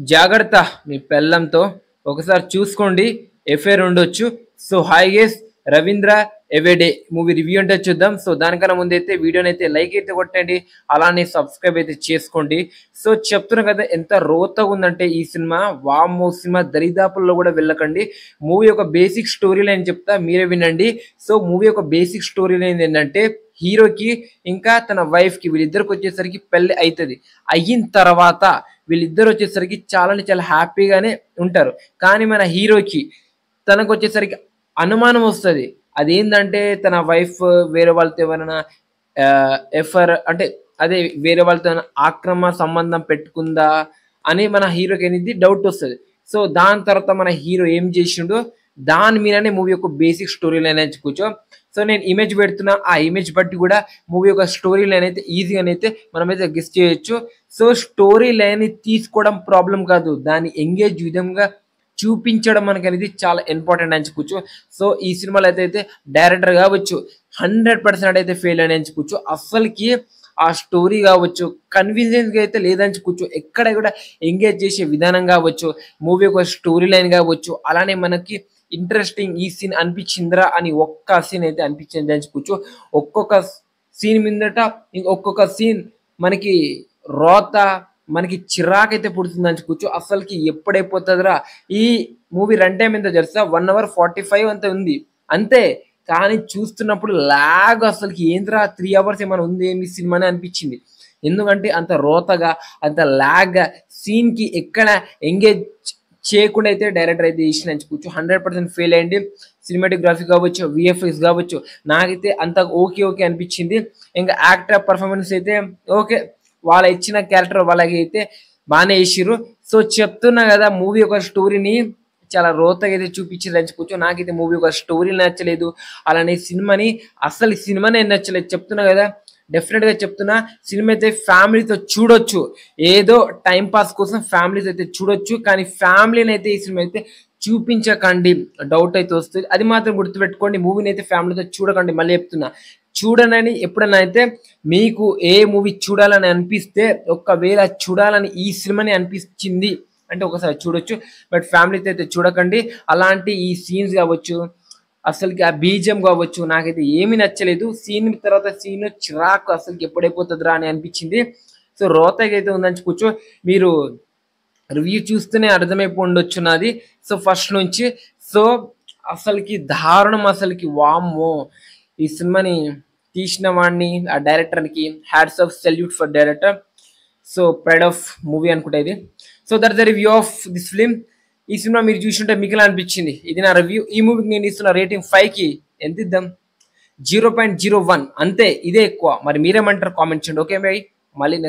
జాగ్రత్త మీ పెళ్ళంతో ఒకసారి చూసుకోండి, ఎఫ్ఐఆర్ ఉండొచ్చు. So hi guys, Ravindra everyday movie review అంటే చూద్దాం. సో దానికన్నా ముందైతే వీడియోని అయితే లైక్ అయితే కొట్టండి, అలానే సబ్స్క్రైబ్ అయితే చేసుకోండి. సో చెప్తున్నా కదా ఎంత రోతగా ఉందంటే ఈ సినిమా, వామ్మో సినిమా దరిదాపుల్లో కూడా వెళ్ళకండి. మూవీ యొక్క బేసిక్ స్టోరీ లైన్ చెప్తా, మీరే వినండి. సో మూవీ యొక్క బేసిక్ స్టోరీ లైన్ ఏంటంటే, హీరోకి ఇంకా తన వైఫ్కి వీళ్ళిద్దరికి వచ్చేసరికి పెళ్ళి అవుతుంది. అయిన తర్వాత వీళ్ళిద్దరు వచ్చేసరికి చాలా హ్యాపీగానే ఉంటారు. కానీ మన హీరోకి తనకు వచ్చేసరికి అనుమానం వస్తుంది. అదేంటంటే తన వైఫ్ వేరే వాళ్ళతో ఏమైనా ఎఫర్ అంటే అదే వేరే వాళ్ళతో ఆక్రమ సంబంధం పెట్టుకుందా అని మన హీరోకి అనేది డౌట్ వస్తుంది. సో దాని తర్వాత మన హీరో ఏం చేసిండో దాని మీదనే మూవీ యొక్క బేసిక్ స్టోరీ లైన్ అని కూర్చో. సో నేను ఇమేజ్ పెడుతున్నా, ఆ ఇమేజ్ బట్టి కూడా మూవీ యొక్క స్టోరీ లైన్ అయితే ఈజీగానైతే మనమైతే గెస్ చేయొచ్చు. సో స్టోరీ లైన్ తీసుకోవడం ప్రాబ్లం కాదు, దాన్ని ఎంగేజ్ విధంగా చూపించడం మనకి అనేది చాలా ఇంపార్టెంట్ అని చెప్పుకోవచ్చు. సో ఈ సినిమాలో అయితే డైరెక్టర్ కావచ్చు 100% అయితే ఫెయిల్ అని చెప్పుకోవచ్చు. అసలుకి ఆ స్టోరీ కావచ్చు కన్వీనియన్స్గా అయితే లేదని చెప్పుకోవచ్చు. ఎక్కడ కూడా ఎంగేజ్ చేసే విధానం కావచ్చు, మూవీ యొక్క స్టోరీ లైన్ కావచ్చు, అలానే మనకి ఇంట్రెస్టింగ్ ఈ సీన్ అనిపించిందిరా అని ఒక్క సీన్ అయితే అనిపించింది అని చెప్పుకోవచ్చు. ఒక్కొక్క సీన్ మీదట ఒక్కొక్క సీన్ మనకి రోత మనకి చిరాకు అయితే పుడుతుంది అని చెప్పుకోవచ్చు. అసలుకి ఎప్పుడైపోతుందిరా ఈ మూవీ రన్ టైం ఎంత తెలుసా, 1 hour 45 అంత ఉంది అంతే. కానీ చూస్తున్నప్పుడు లాగ్ అసలుకి ఏంద్రా 3 hours ఏమైనా ఉంది ఏమి సినిమా అని అనిపించింది. ఎందుకంటే అంత రోతగా అంత లాగ్గా సీన్కి ఎక్కడ ఎంగేజ్ చేయకుండా అయితే డైరెక్టర్ అయితే చేసిన చెప్పుకోవచ్చు. 100% ఫెయిల్ అయ్యింది. సినిమాటోగ్రఫీ కావచ్చు, విఎఫ్ఎక్స్ కావచ్చు, నాకైతే అంత ఓకే అనిపించింది. ఇంకా యాక్టర్ పర్ఫార్మెన్స్ అయితే ఓకే, వాళ్ళ ఇచ్చిన క్యారెక్టర్ వాళ్ళకి అయితే బాగానే వేసిర్రు. సో చెప్తున్నా కదా మూవీ యొక్క స్టోరీని చాలా రోతగా అయితే చూపించారు అని చెప్పుకోవచ్చు. నాకైతే మూవీ యొక్క స్టోరీ నచ్చలేదు, అలానే సినిమానే నచ్చలేదు. చెప్తున్నా కదా, డెఫినెట్గా చెప్తున్నా, సినిమా అయితే ఫ్యామిలీతో చూడొచ్చు, ఏదో టైం పాస్ కోసం ఫ్యామిలీతో అయితే చూడొచ్చు. కానీ ఫ్యామిలీని అయితే ఈ సినిమా అయితే చూపించకండి, డౌట్ అయితే వస్తుంది. అది మాత్రం గుర్తుపెట్టుకోండి, మూవీని అయితే ఫ్యామిలీతో చూడకండి. మళ్ళీ చెప్తున్నా, చూడనని ఎప్పుడైనా అయితే మీకు ఏ మూవీ చూడాలని అనిపిస్తే, ఒకవేళ చూడాలని ఈ సినిమాని అనిపించింది అంటే ఒకసారి చూడొచ్చు, బట్ ఫ్యామిలీతో అయితే చూడకండి. అలాంటి ఈ సీన్స్ కావచ్చు, అసలుకి ఆ బీజం కావచ్చు, నాకైతే ఏమీ నచ్చలేదు. సీన్ తర్వాత సీన్ చిరాకు అసలుకి ఎప్పుడైపోతుందిరా అని అనిపించింది. సో రోతగా అయితే ఉందని చెప్పుకోవచ్చు. మీరు రివ్యూ చూస్తేనే అర్థమైపో ఉండొచ్చు నాది. సో ఫస్ట్ నుంచి సో అసలుకి దారుణం, అసలుకి వామ్మో ఈ సినిమాని తీసిన వాడిని, ఆ డైరెక్టర్కి hats off, salute for director. So pride of movie అనుకుంటా ఇది. So that the review of this film. ఈ సినిమా మీరు చూసుంటే మీకు ఎలా అనిపించింది, ఇది నా రివ్యూ. ఈ మూవీకి నేను ఇస్తున్న రేటింగ్ 5కి ఎంత ఇద్దాం, 0.01 అంతే, ఇదే ఎక్కువ. మరి మీరేమంటారు కామెంట్ చేయండి. ఓకే మళ్ళీ నెక్స్ట్